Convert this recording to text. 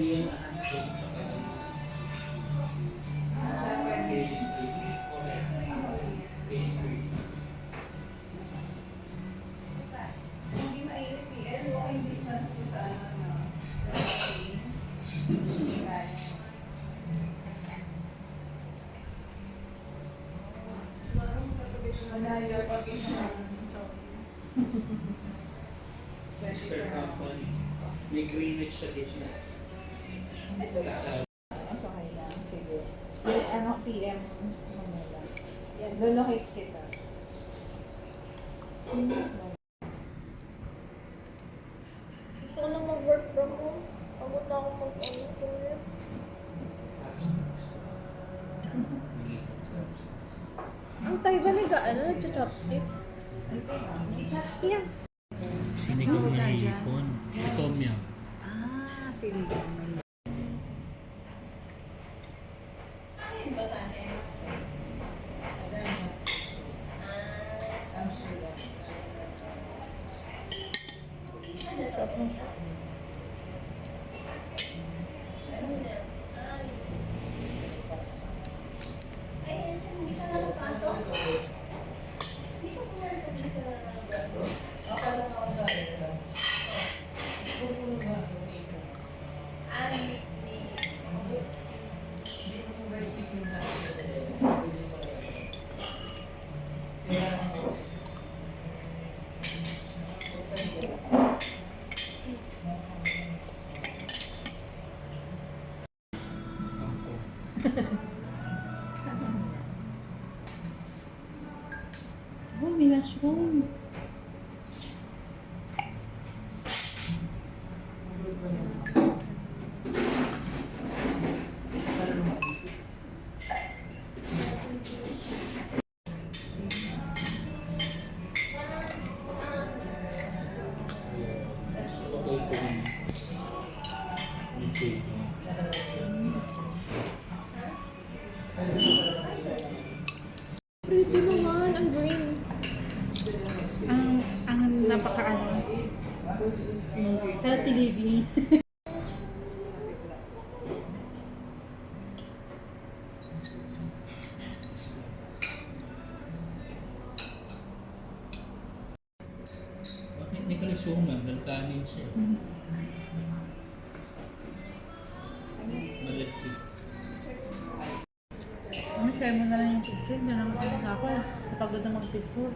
Korean handphone tsaka pastry. Correct. Pastry. Hindi mainit eh. Walking distance ko sa ano. Sister company. May Greenwich sa gitna. Sa Okay lang. Sige. Ano, PM Manila. Yan, lolocate kita. Gusto ko lang mag-work from home. Pagod na ako mag-ano career. Ang tayo ba nag-ano? Nag-chopsticks? Yeah. sinigang na hipon. Tom yum. Ah, sinigang. Oh, may mushroom. Pretty naman, ang green. Ang napaka-ano. Healthy living. Technically suman, dahil kanin siya. Malagkit. Share mo na lang yung picture. Hindi naman ako sa ako. Napagod na mag-picture.